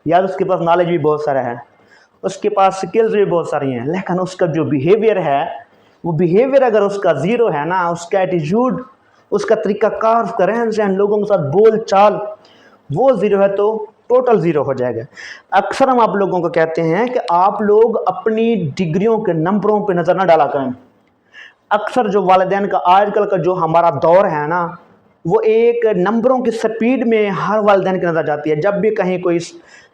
यार उसके पास नॉलेज भी बहुत सारा है, उसके पास स्किल्स भी बहुत सारी हैं, लेकिन उसका जो बिहेवियर है, वो बिहेवियर अगर उसका ज़ीरो है ना, उसका एटीट्यूड, उसका तरीक़ाकार, उसका रहन सहन, लोगों के साथ बोल चाल, वो ज़ीरो है तो टोटल ज़ीरो हो जाएगा। अक्सर हम आप लोगों को कहते हैं कि आप लोग अपनी डिग्रियों के नंबरों पे नज़र ना डाला करें। अक्सर जो वालिदैन का आजकल का जो हमारा दौर है ना, वो एक नंबरों की स्पीड में हर वालिदैन की नज़र जाती है। जब भी कहीं कोई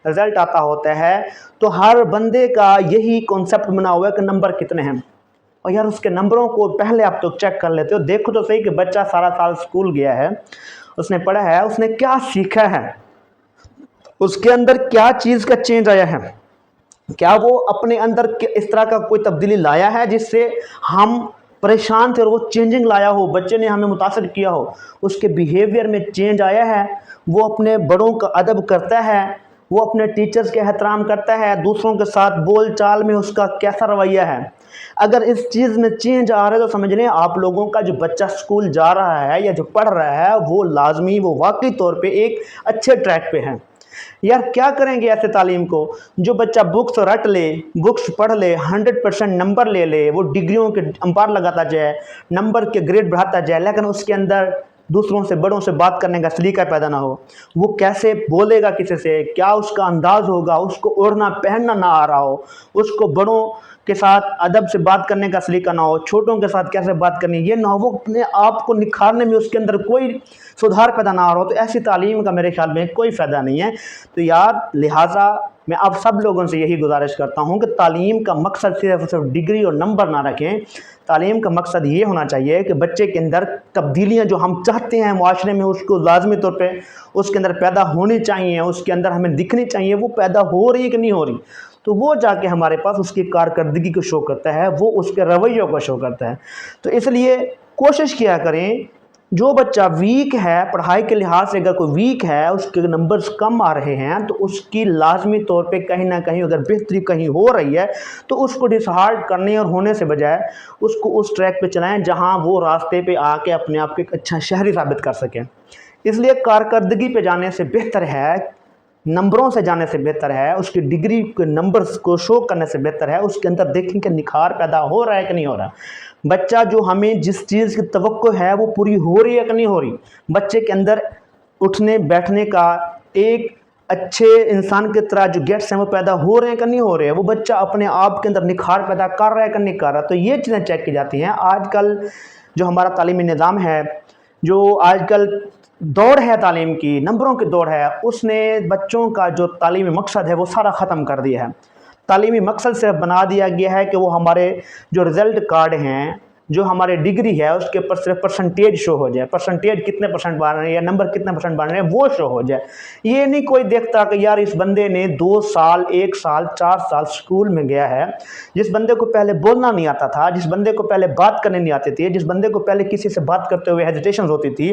रिज़ल्ट आता होता है तो हर बंदे का यही कॉन्सेप्ट बना हुआ है कि नंबर कितने हैं। और यार उसके नंबरों को पहले आप तो चेक कर लेते हो, देखो तो सही कि बच्चा सारा साल स्कूल गया है, उसने पढ़ा है, उसने क्या सीखा है, उसके अंदर क्या चीज़ का चेंज आया है, क्या वो अपने अंदर इस तरह का कोई तब्दीली लाया है जिससे हम परेशान थे और वो चेंजिंग लाया हो, बच्चे ने हमें मुतासर किया हो, उसके बिहेवियर में चेंज आया है, वो अपने बड़ों का अदब करता है, वो अपने टीचर्स के एहतराम करता है, दूसरों के साथ बोल चाल में उसका कैसा रवैया है। अगर इस चीज़ में चेंज आ रहा है तो समझ लें आप लोगों का जो बच्चा स्कूल जा रहा है या जो पढ़ रहा है वो लाजमी, वो वाकई तौर पे एक अच्छे ट्रैक पे है। यार क्या करेंगे ऐसे तालीम को? जो बच्चा बुक्स रट ले, बुक्स पढ़ ले, 100% नंबर ले ले, वो डिग्रियों के अंपार लगाता जाए, नंबर के ग्रेड बढ़ाता जाए, लेकिन उसके अंदर दूसरों से, बड़ों से बात करने का सलीका पैदा ना हो, वो कैसे बोलेगा किसी से, क्या उसका अंदाज़ होगा, उसको ओढ़ना पहनना ना आ रहा हो, उसको बड़ों के साथ अदब से बात करने का सलीका ना हो, छोटों के साथ कैसे बात करनी ये ना हो, वो अपने आप को निखारने में उसके अंदर कोई सुधार पैदा ना हो, तो ऐसी तालीम का मेरे ख्याल में कोई फ़ायदा नहीं है। तो यार लिहाजा मैं आप सब लोगों से यही गुजारिश करता हूँ कि तालीम का मकसद सिर्फ सिर्फ डिग्री और नंबर ना रखें। तालीम का मकसद ये होना चाहिए कि बच्चे के अंदर तब्दीलियाँ जो हम चाहते हैं माशरे में, उसको लाजमी तौर पे उसके अंदर पैदा होनी चाहिए, उसके अंदर हमें दिखनी चाहिए, वो पैदा हो रही है कि नहीं हो रही, तो वो जाके हमारे पास उसकी कारकर्दगी को शो करता है, वो उसके रवैयों को शो करता है। तो इसलिए कोशिश किया करें, जो बच्चा वीक है पढ़ाई के लिहाज से, अगर कोई वीक है, उसके नंबर्स कम आ रहे हैं, तो उसकी लाजमी तौर पे कहीं ना कहीं अगर बेहतरी कहीं हो रही है तो उसको डिसहार्ट करने और होने से बजाय उसको उस ट्रैक पे चलाएं जहां वो रास्ते पे आके अपने आप को एक अच्छा शहरी साबित कर सकें। इसलिए कारकर्दगी पे जाने से बेहतर है, नंबरों से जाने से बेहतर है, उसकी डिग्री के नंबर्स को शो करने से बेहतर है उसके अंदर देखें कि निखार पैदा हो रहा है कि नहीं हो रहा, बच्चा जो हमें जिस चीज़ की तवक्को है वो पूरी हो रही है कि नहीं हो रही, बच्चे के अंदर उठने बैठने का एक अच्छे इंसान की तरह जो गेट्स हैं वो पैदा हो रहे हैं कि नहीं हो रहे हैं, वो बच्चा अपने आप के अंदर निखार पैदा कर रहा है कि नहीं कर रहा। तो ये चीज़ें चेक की जाती हैं। आजकल जो हमारा तालीमी निज़ाम है, जो आजकल दौड़ है तालीम की, नंबरों की दौड़ है, उसने बच्चों का जो तालीमी मकसद है वो सारा ख़त्म कर दिया है। तालीमी मकसद सिर्फ बना दिया गया है कि वो हमारे जो रिज़ल्ट कार्ड हैं, जो हमारे डिग्री है, उसके ऊपर सिर्फ परसेंटेज शो हो जाए, परसेंटेज कितने परसेंट बन रहे हैं या नंबर कितने परसेंट बन रहे हैं वो शो हो जाए। ये नहीं कोई देखता कि यार इस बंदे ने 2 साल, 1 साल, 4 साल स्कूल में गया है, जिस बंदे को पहले बोलना नहीं आता था, जिस बंदे को पहले बात करने नहीं आती थी, जिस बंदे को पहले किसी से बात करते हुए हेजिटेशन होती थी,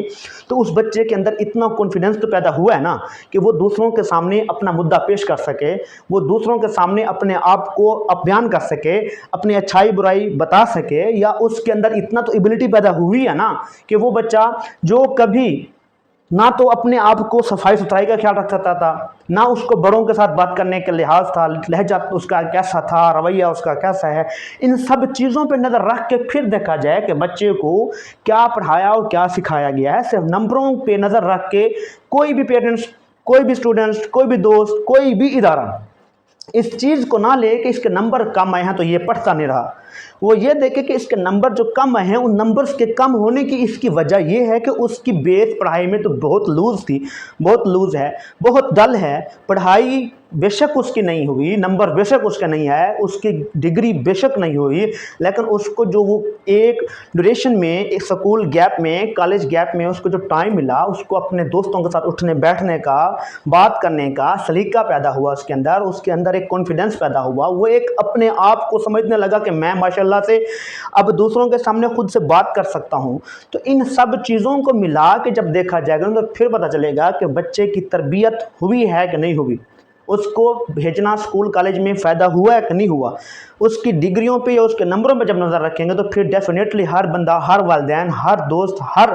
तो उस बच्चे के अंदर इतना कॉन्फिडेंस तो पैदा हुआ है ना कि वो दूसरों के सामने अपना मुद्दा पेश कर सके, वो दूसरों के सामने अपने आप को बयान कर सके, अपनी अच्छाई बुराई बता सके, या उसके अंदर इतना तो एबिलिटी पैदा हुई है ना कि वो बच्चा जो कभी ना तो अपने आप को सफाई सुथराई का ख्याल रख सकता था, ना उसको बड़ों के साथ बात करने का लिहाज था, लहजा उसका कैसा था, रवैया उसका कैसा है, इन सब चीज़ों पे नज़र रख के फिर देखा जाए कि बच्चे को क्या पढ़ाया और क्या सिखाया गया है। सिर्फ नंबरों पे नज़र रख के कोई भी पेरेंट्स, कोई भी स्टूडेंट्स, कोई भी दोस्त, कोई भी इदारा इस चीज़ को ना ले कि इसके नंबर कम आए हैं तो ये पढ़ता नहीं रहा, वो ये देखे कि इसके नंबर जो कम आए हैं, उन नंबर्स के कम होने की इसकी वजह ये है कि उसकी बेस पढ़ाई में तो बहुत लूज़ थी, बहुत लूज़ है, बहुत डल है, पढ़ाई बेशक उसकी नहीं हुई, नंबर बेशक उसका नहीं आया, उसकी डिग्री बेशक नहीं हुई, लेकिन उसको जो वो एक ड्यूरेशन में, एक स्कूल गैप में, कॉलेज गैप में उसको जो टाइम मिला, उसको अपने दोस्तों के साथ उठने बैठने का, बात करने का सलीका पैदा हुआ उसके अंदर एक कॉन्फिडेंस पैदा हुआ, वो एक अपने आप को समझने लगा कि मैं माशाल्लाह से अब दूसरों के सामने खुद से बात कर सकता हूँ। तो इन सब चीज़ों को मिला के जब देखा जाएगा तो फिर पता चलेगा कि बच्चे की तरबियत हुई है कि नहीं हुई, उसको भेजना स्कूल कॉलेज में फ़ायदा हुआ है कि नहीं हुआ, उसकी डिग्रियों पे या उसके नंबरों पे जब नज़र रखेंगे तो फिर डेफिनेटली हर बंदा, हर वालिदैन, हर दोस्त, हर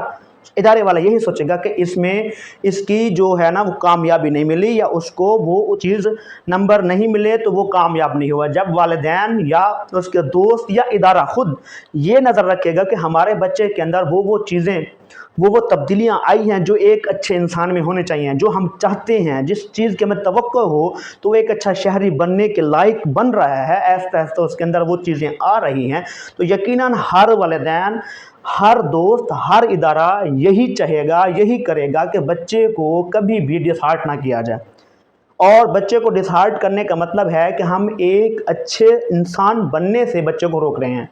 इदारे वाला यही सोचेगा कि इसमें इसकी जो है ना वो कामयाबी नहीं मिली, या उसको वो चीज़ नंबर नहीं मिले तो वो कामयाब नहीं हुआ। जब वालिदैन या उसके दोस्त या इदारा खुद ये नज़र रखेगा कि हमारे बच्चे के अंदर वो चीज़ें, वो तब्दीलियाँ आई हैं जो एक अच्छे इंसान में होने चाहिए, जो हम चाहते हैं, जिस चीज़ की हमें तवक्को हो, तो वो एक अच्छा शहरी बनने के लायक बन रहा है, आहिस्ता आहिस्ता उसके अंदर वो चीज़ें आ रही हैं, तो यकीनन हर वालिदैन, हर दोस्त, हर इदारा यही चाहेगा, यही करेगा कि बच्चे को कभी भी डिसहार्ट ना किया जाए। और बच्चे को डिसहार्ट करने का मतलब है कि हम एक अच्छे इंसान बनने से बच्चे को रोक रहे हैं।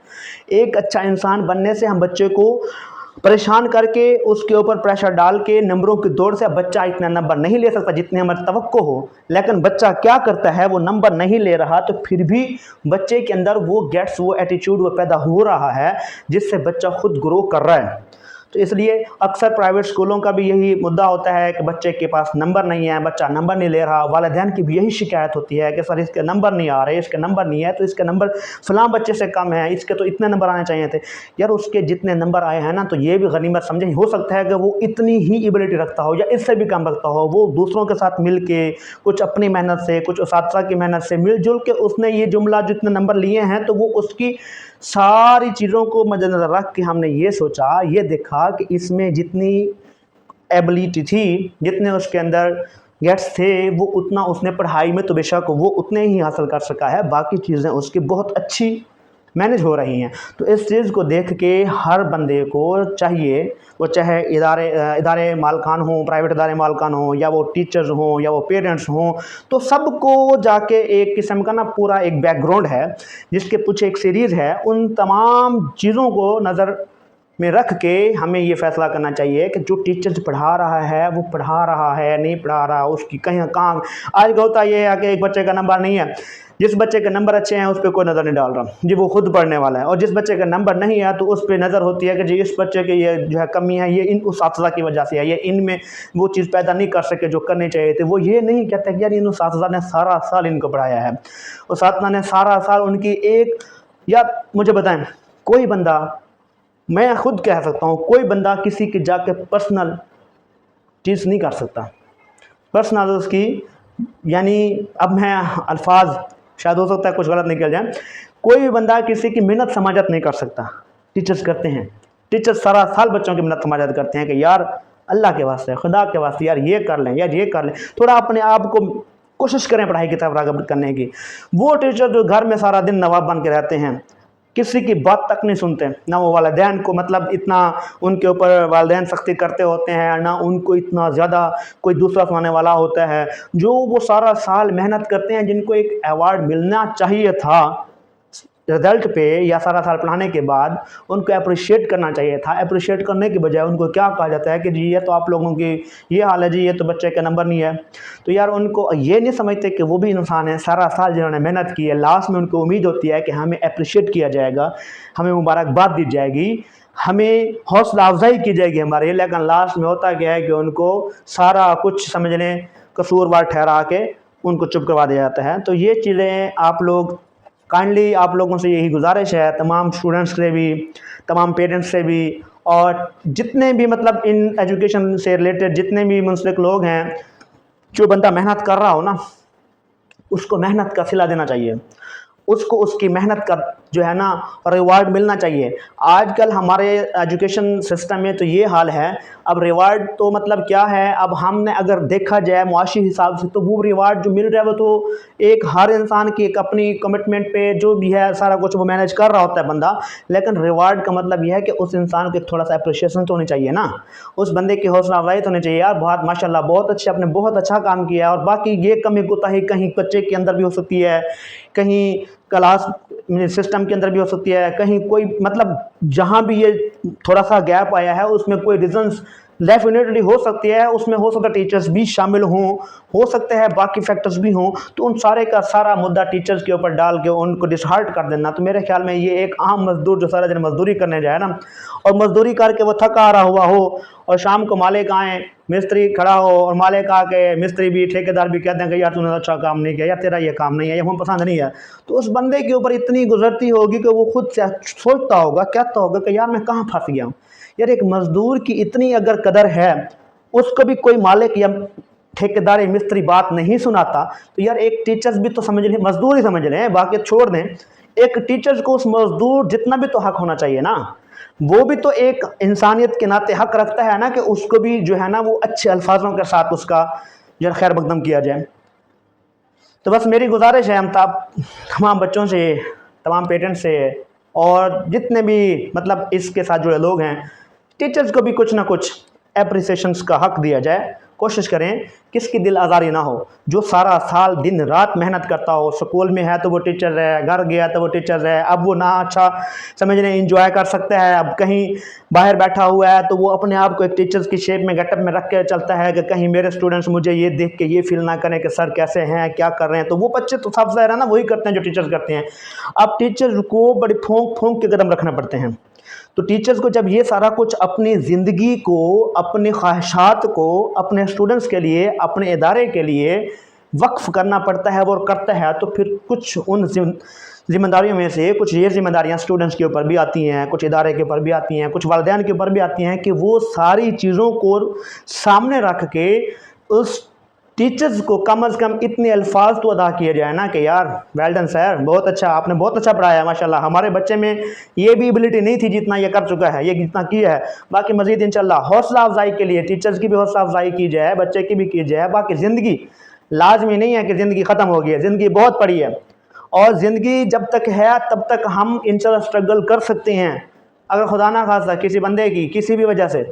एक अच्छा इंसान बनने से हम बच्चे को परेशान करके उसके ऊपर प्रेशर डाल के नंबरों की दौड़ से बच्चा इतना नंबर नहीं ले सकता जितने हमारे तवक्को हो। लेकिन बच्चा क्या करता है, वो नंबर नहीं ले रहा तो फिर भी बच्चे के अंदर वो गेट्स, वो एटीट्यूड वो पैदा हो रहा है जिससे बच्चा खुद ग्रो कर रहा है। तो इसलिए अक्सर प्राइवेट स्कूलों का भी यही मुद्दा होता है कि बच्चे के पास नंबर नहीं है, बच्चा नंबर नहीं ले रहा। वालिदैन की भी यही शिकायत होती है कि सर इसके नंबर नहीं आ रहे, इसके नंबर नहीं है, तो इसके नंबर फ़लाँ बच्चे से कम है, इसके तो इतने नंबर आने चाहिए थे। यार उसके जितने नंबर आए हैं ना, तो ये भी गनीमत समझे। हो सकता है कि वो इतनी ही एबिलिटी रखता हो या इससे भी कम रखता हो, वो दूसरों के साथ मिल के, कुछ अपनी मेहनत से, कुछ उस्ताद की मेहनत से मिलजुल के उसने ये जुमला जितने नंबर लिए हैं, तो वो उसकी सारी चीज़ों को मद्देनज़र रख के हमने ये सोचा, ये देखा कि इसमें जितनी एबिलिटी थी, जितने उसके अंदर गेट्स थे, वो उतना उसने पढ़ाई में तो बेशक वो उतने ही हासिल कर सका है, बाकी चीज़ें उसकी बहुत अच्छी मैनेज हो रही हैं। तो इस चीज़ को देख के हर बंदे को चाहिए, वो चाहे इदारे मालकान हों, प्राइवेट इदारे मालकान हों, या वो टीचर्स हों, या वो पेरेंट्स हों, तो सबको जाके एक किस्म का ना पूरा एक बैकग्राउंड है जिसके पीछे एक सीरीज़ है, उन तमाम चीज़ों को नज़र में रख के हमें ये फ़ैसला करना चाहिए कि जो टीचर्स पढ़ा रहा है वो पढ़ा रहा है, नहीं पढ़ा रहा, उसकी कहीं कहाँ। आज होता ये है कि एक बच्चे का नंबर नहीं है, जिस बच्चे के नंबर अच्छे हैं उस पर कोई नज़र नहीं डाल रहा जी, वो खुद पढ़ने वाला है। और जिस बच्चे का नंबर नहीं है तो उस पर नज़र होती है कि जी इस बच्चे के ये जो है कमी है, ये इन उस्ताद की वजह से है, ये इनमें वो चीज़ पैदा नहीं कर सके जो करनी चाहिए थी। वो ये नहीं कहते कि यार इन उस्ताद ने सारा साल इनको पढ़ाया है, उस्ताद ने सारा साल उनकी एक, या मुझे बताएं कोई बंदा, मैं खुद कह सकता हूँ, कोई बंदा किसी की जाके पर्सनल चीज़ नहीं कर सकता। पर्सनल उसकी, यानी अब मैं अल्फाज शायद हो सकता है कुछ गलत निकल जाए, कोई भी बंदा किसी की मेहनत समाजत नहीं कर सकता। टीचर्स करते हैं, टीचर्स सारा साल बच्चों की मेहनत समाजत करते हैं कि यार अल्लाह के वास्ते, खुदा के वास्ते यार ये कर लें, यार ये कर लें, थोड़ा अपने आप को कोशिश करें पढ़ाई की तरफ राग़िब करने की। वो टीचर जो घर में सारा दिन नवाब बन के रहते हैं, किसी की बात तक नहीं सुनते, ना वो वालिदैन को मतलब इतना उनके ऊपर वालिदैन सख्ती करते होते हैं, ना उनको इतना ज़्यादा कोई दूसरा सुनाने वाला होता है, जो वो सारा साल मेहनत करते हैं, जिनको एक अवार्ड मिलना चाहिए था रिज़ल्ट पे या सारा साल पढ़ाने के बाद, उनको अप्रिशिएट करना चाहिए था। अप्रिशिएट करने के बजाय उनको क्या कहा जाता है कि जी ये तो आप लोगों की ये हाल है जी, ये तो बच्चे का नंबर नहीं है। तो यार उनको ये नहीं समझते कि वो भी इंसान है, सारा साल जिन्होंने मेहनत की है, लास्ट में उनको उम्मीद होती है कि हमें अप्रिशिएट किया जाएगा, हमें मुबारकबाद दी जाएगी, हमें हौसला अफजाई की जाएगी हमारे। लेकिन लास्ट में होता क्या है कि उनको सारा कुछ समझ लें कसूरवार ठहरा के उनको चुप करवा दिया जाता है। तो ये चीज़ें आप लोग काइंडली, आप लोगों से यही गुजारिश है, तमाम स्टूडेंट्स से भी, तमाम पेरेंट्स से भी, और जितने भी मतलब इन एजुकेशन से रिलेटेड जितने भी मुंसलिक लोग हैं, जो बंदा मेहनत कर रहा हो ना, उसको मेहनत का सिला देना चाहिए, उसको उसकी मेहनत का जो है ना रिवार्ड मिलना चाहिए। आजकल हमारे एजुकेशन सिस्टम में तो ये हाल है, अब रिवार्ड तो मतलब क्या है, अब हमने अगर देखा जाए मुआशी हिसाब से, तो वो रिवार्ड जो मिल रहा है वो तो एक हर इंसान की एक अपनी कमिटमेंट पे जो भी है सारा कुछ वो मैनेज कर रहा होता है बंदा। लेकिन रिवार्ड का मतलब यह है कि उस इंसान को थोड़ा सा अप्रिशिएशन तो होनी चाहिए ना, उस बंदे की हौसला अफजाई तो होनी चाहिए, यार बहुत माशाल्लाह बहुत अच्छे, आपने बहुत अच्छा काम किया। और बाकी ये कमी कोताही कहीं बच्चे के अंदर भी हो सकती है, कहीं क्लास सिस्टम के अंदर भी हो सकती है, कहीं कोई मतलब जहाँ भी ये थोड़ा सा गैप आया है उसमें कोई रीजंस डेफिनेटली हो सकती है, उसमें हो सकता है टीचर्स भी शामिल हों, हो सकते हैं बाकी फैक्टर्स भी हों। तो उन सारे का सारा मुद्दा टीचर्स के ऊपर डाल के उनको डिसहार्ट कर देना, तो मेरे ख्याल में ये एक आम मजदूर जो सारा दिन मजदूरी करने जाए ना, और मजदूरी करके वो थका रहा हुआ हो, और शाम को मालिक आए, मिस्त्री खड़ा हो, और मालिक आके मिस्त्री भी ठेकेदार भी कहते हैं कि यार तूने अच्छा काम नहीं किया, या तेरा ये काम नहीं है, या हमें पसंद नहीं है, तो उस बंदे के ऊपर इतनी गुजरती होगी कि वो खुद से सोचता होगा, कहता होगा कि यार मैं कहाँ फंस गया हूँ, यार एक मजदूर की इतनी अगर कदर है, उसको भी कोई मालिक या ठेकेदार या मिस्त्री बात नहीं सुनाता, तो यार एक टीचर्स भी तो समझ लें, मजदूर ही समझ लें, बाकी छोड़ दें, एक टीचर्स को उस मजदूर जितना भी तो हक होना चाहिए ना। वो भी तो एक इंसानियत के नाते हक रखता है ना कि उसको भी जो है ना वो अच्छे अल्फाजों के साथ उसका जो है खैर मकदम किया जाए। तो बस मेरी गुजारिश है हम तमाम बच्चों से, तमाम पेरेंट्स से, और जितने भी मतलब इसके साथ जुड़े लोग हैं, टीचर्स को भी कुछ ना कुछ एप्रिसिएशंस का हक दिया जाए। कोशिश करें किसकी दिल आज़ारी ना हो, जो सारा साल दिन रात मेहनत करता हो, स्कूल में है तो वो टीचर है, घर गया तो वो टीचर है, अब वो ना अच्छा समझ लें इंजॉय कर सकता है, अब कहीं बाहर बैठा हुआ है तो वो अपने आप को एक टीचर्स की शेप में गेटअप में रख के चलता है कि कहीं मेरे स्टूडेंट्स मुझे ये देख के ये फील ना करें कि सर कैसे हैं, क्या कर रहे हैं। तो वो बच्चे तो सब ज़ाहिर है ना वही करते हैं जो टीचर्स करते हैं। अब टीचर्स को बड़ी फूंक फूंक के कदम रखना पड़ते हैं। तो टीचर्स को जब ये सारा कुछ अपनी ज़िंदगी को, अपनी ख्वाहिशात को, अपने स्टूडेंट्स के लिए, अपने इदारे के लिए वक्फ करना पड़ता है और करता है, तो फिर कुछ उन जिम्मेदारियों में से कुछ ये जिम्मेदारियां स्टूडेंट्स के ऊपर भी आती हैं, कुछ इदारे के ऊपर भी आती हैं, कुछ वालिदैन के ऊपर भी आती हैं कि वो सारी चीज़ों को सामने रख के उस टीचर्स को कम से कम इतने अल्फाज तो अदा किए जाए ना कि यार वेल डन सर, बहुत अच्छा, आपने बहुत अच्छा पढ़ाया माशाल्लाह, हमारे बच्चे में ये भी एबिलिटी नहीं थी जितना ये कर चुका है, ये जितना किया है, बाकी मज़ीद इंशाल्लाह हौसला अफजाई के लिए टीचर्स की भी हौसला अफजाई की जाए, बच्चे की भी की जाए। बाकी ज़िंदगी लाजमी नहीं है कि ज़िंदगी ख़त्म हो गई है, ज़िंदगी बहुत पड़ी है, और ज़िंदगी जब तक है तब तक हम इंशाल्लाह स्ट्रगल कर सकते हैं। अगर खुदा ना खास्ता किसी बंदे की किसी भी वजह से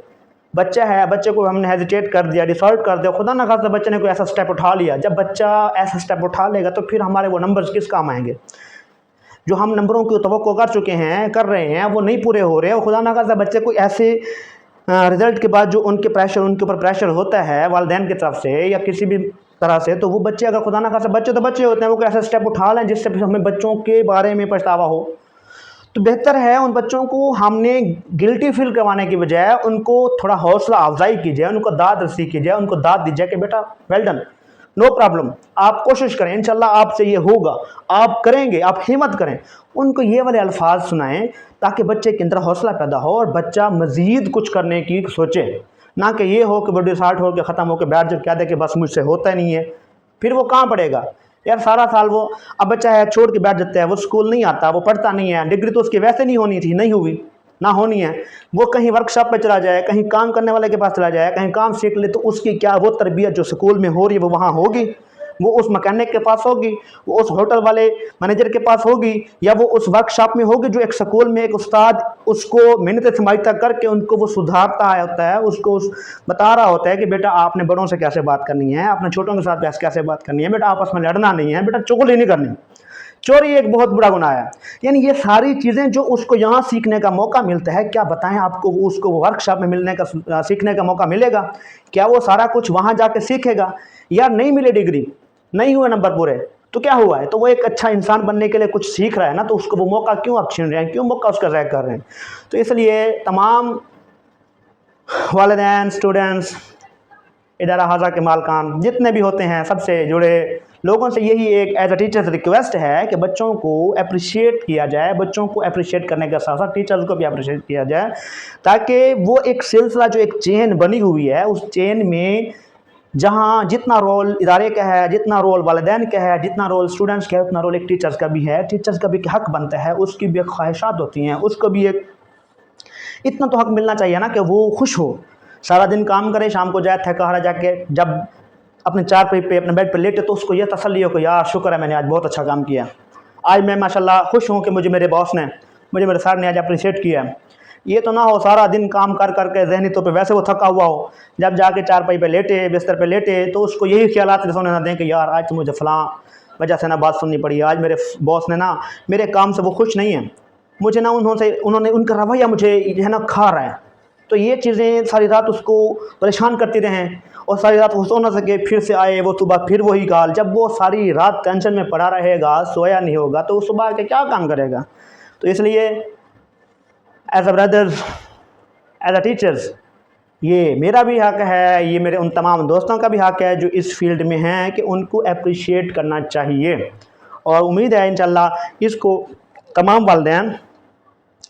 बच्चा है, बच्चे को हमने हेजिटेट कर दिया, डिसॉर्ट कर दिया, खुदा ना खास्ता बच्चे ने कोई ऐसा स्टेप उठा लिया, जब बच्चा ऐसा स्टेप उठा लेगा तो फिर हमारे वो नंबर्स किस काम आएंगे? जो हम नंबरों की तवक्को कर चुके हैं, कर रहे हैं, वो नहीं पूरे हो रहे हैं, और खुदा ना खास्ता बच्चे को ऐसे रिज़ल्ट के बाद जो उनके ऊपर प्रेशर होता है वालिदैन की तरफ से या किसी भी तरह से, तो वो बच्चे अगर खुदा ना खास्ता, बच्चे तो बच्चे होते हैं, वो कोई ऐसा स्टेप उठा लें जिससे फिर हमें बच्चों के बारे में पछतावा हो, तो बेहतर है उन बच्चों को हमने गिल्टी फील करवाने की बजाय उनको थोड़ा हौसला अफजाई की जाए, उनको दाद रसी की जाए, उनको दाद दी जाए कि बेटा वेल डन, नो प्रॉब्लम, आप कोशिश करें, इंशाल्लाह आपसे ये होगा, आप करेंगे, आप हिम्मत करें। उनको ये वाले अल्फाज सुनाएं ताकि बच्चे के अंदर हौसला पैदा हो और बच्चा मज़ीद कुछ करने की सोचे, ना कि ये हो कि बड़ी साठ हो के ख़त्म हो के बैठ जब कह दे कि बस मुझसे होता नहीं है, फिर वो कहाँ पढ़ेगा यार सारा साल। वो अब बच्चा है छोड़ के बैठ जाता है, वो स्कूल नहीं आता, वो पढ़ता नहीं है, डिग्री तो उसकी वैसे नहीं होनी थी, नहीं हुई, ना होनी है, वो कहीं वर्कशॉप पे चला जाए, कहीं काम करने वाले के पास चला जाए, कहीं काम सीख ले, तो उसकी क्या वो तरबियत जो स्कूल में हो रही है वो वहाँ होगी, वो उस मैकेनिक के पास होगी, वो उस होटल वाले मैनेजर के पास होगी, या वो उस वर्कशॉप में होगी जो एक स्कूल में एक उस्ताद उसको मेहनत समाइता करके उनको वो सुधारता होता है, उसको बता रहा होता है कि बेटा आपने बड़ों से कैसे बात करनी है, आपने छोटों के साथ कैसे बात करनी है, बेटा आपस में लड़ना नहीं है, बेटा चुगली नहीं करनी, चोरी एक बहुत बड़ा गुनाह है। यानी ये सारी चीज़ें जो उसको यहाँ सीखने का मौका मिलता है, क्या बताएं आपको, वो उसको वर्कशॉप में मिलने का सीखने का मौका मिलेगा? क्या वो सारा कुछ वहाँ जाके सीखेगा? या नहीं मिले डिग्री, नहीं हुए नंबर पूरे, तो क्या हुआ है? तो वो एक अच्छा इंसान बनने के लिए कुछ सीख रहा है ना, तो उसको वो मौका क्यों आप छीन रहे हैं, क्यों मौका उसका ज़ाया कर रहे हैं? तो इसलिए तमाम वालिदैन, स्टूडेंट्स, इदारा हाजा के मालकान जितने भी होते हैं, सबसे जुड़े लोगों से यही एक एज अ टीचर्स रिक्वेस्ट है कि बच्चों को अप्रिशिएट किया जाए, बच्चों को अप्रिशिएट करने के साथ साथ टीचर्स को भी अप्रिशिएट किया जाए, ताकि वो एक सिलसिला जो एक चेन बनी हुई है, उस चेन में जहाँ जितना रोल इदारे का है, जितना रोल वालिदैन का है, जितना रोल स्टूडेंट्स का है, उतना रोल एक टीचर्स का भी है। टीचर्स का भी हक बनता है, उसकी भी एक ख्वाहिशात होती हैं, उसको भी एक इतना तो हक मिलना चाहिए ना कि वो खुश हो, सारा दिन काम करे, शाम को जाए थका हारा जाके जब अपने चार पे अपने बेड पर लेटे तो उसको यह तसल्ली हो कि यार शुक्र है मैंने आज बहुत अच्छा काम किया, आज मैं माशाल्लाह खुश हूँ कि मुझे मेरे बॉस ने, मुझे मेरे सर ने आज अप्रिशिएट किया। ये तो ना हो सारा दिन काम कर करके जहनी तौर पे वैसे वो थका हुआ हो, जब जाके चारपाई पे लेटे, बिस्तर पे लेटे, तो उसको यही ख्यालात सोने ना दें कि यार आज तो मुझे फ़लाँ वजह से ना बात सुननी पड़ी, आज मेरे बॉस ने ना मेरे काम से वो खुश नहीं है, मुझे ना उन्होंने उनका रवैया मुझे जो है ना खा रहा है। तो ये चीज़ें सारी रात उसको परेशान करती रहें और सारी रात वो सो ना सके, फिर से आए वो सुबह फिर वही हाल, जब वो सारी रात टेंशन में पड़ा रहेगा, सोया नहीं होगा, तो सुबह के क्या काम करेगा? तो इसलिए as a brothers, as a teachers, ये मेरा भी हक है, ये मेरे उन तमाम दोस्तों का भी हक है जो इस फील्ड में हैं कि उनको अप्रिशिएट करना चाहिए। और उम्मीद है इंशाल्लाह इसको तमाम वालिदैन,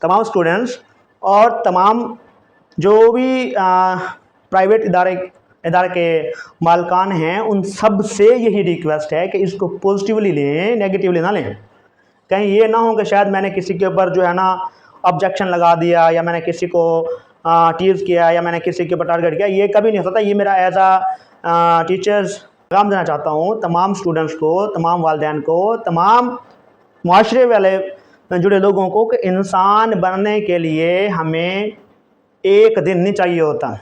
तमाम स्टूडेंट्स और तमाम जो भी प्राइवेट इदारे के मालकान हैं उन सब से यही रिक्वेस्ट है कि इसको पॉजिटिवली लें, नेगेटिवली ना लें। कहीं ये ना हो कि शायद मैंने किसी के ऊपर जो है ना ऑब्जेक्शन लगा दिया, या मैंने किसी को टीज़ किया, या मैंने किसी के ऊपर टारगेट किया, ये कभी नहीं होता। ये मेरा एज आ टीचर्स पैगाम देना चाहता हूँ तमाम स्टूडेंट्स को, तमाम वालिदैन को, तमाम मुआशरे वाले जुड़े लोगों को कि इंसान बनने के लिए हमें एक दिन नहीं चाहिए होता।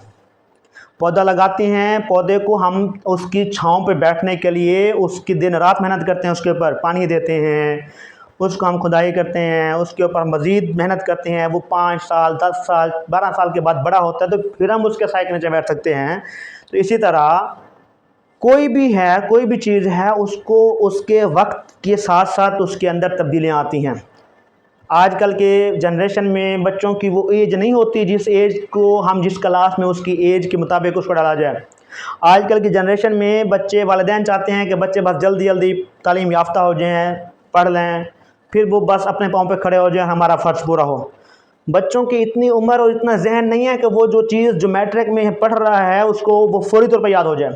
पौधा लगाते हैं, पौधे को हम उसकी छाँव पे बैठने के लिए उसकी दिन रात मेहनत करते हैं, उसके ऊपर पानी देते हैं, उसको हम खुदाई करते हैं, उसके ऊपर मज़ीद मेहनत करते हैं। वो 5 साल, 10 साल, 12 साल के बाद बड़ा होता है, तो फिर हम उसके साए के नीचे बैठ सकते हैं। तो इसी तरह कोई भी है, कोई भी चीज़ है, उसको उसके वक्त के साथ साथ उसके अंदर तब्दीलियाँ आती हैं। आजकल के जनरेशन में बच्चों की वो एज नहीं होती जिस एज को हम जिस क्लास में उसकी एज के मुताबिक उसको डाला जाए। आजकल की जनरेशन में बच्चे, वालिदैन चाहते हैं कि बच्चे बस जल्दी जल्दी तालीम याफ्ता हो जाएँ, पढ़ लें, फिर वो बस अपने पाँव पे खड़े हो जाएँ, हमारा फ़र्ज़ पूरा हो। बच्चों की इतनी उम्र और इतना जहन नहीं है कि वो जो चीज़ जो मैट्रिक में पढ़ रहा है उसको वो फ़ौरी तौर पर याद हो जाए।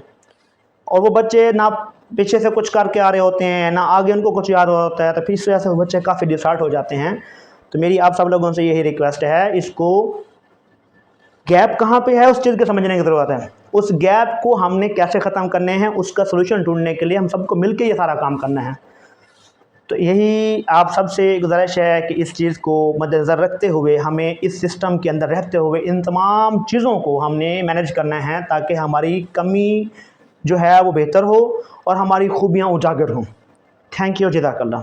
और वो बच्चे ना पीछे से कुछ करके आ रहे होते हैं, ना आगे उनको कुछ याद होता है, तो फिर इस वजह से वो बच्चे काफ़ी डिसहार्ट हो जाते हैं। तो मेरी आप सब लोगों से यही रिक्वेस्ट है, इसको गैप कहाँ पे है उस चीज़ को समझने की ज़रूरत है। उस गैप को हमने कैसे ख़त्म करने हैं, उसका सोल्यूशन ढूंढने के लिए हम सबको मिलकर ये सारा काम करना है। तो यही आप सबसे गुजारिश है कि इस चीज़ को मद्देनज़र रखते हुए हमें इस सिस्टम के अंदर रहते हुए इन तमाम चीज़ों को हमने मैनेज करना है, ताकि हमारी कमी जो है वो बेहतर हो और हमारी खूबियाँ उजागर हों। थैंक यू, जज़ाकल्लाह।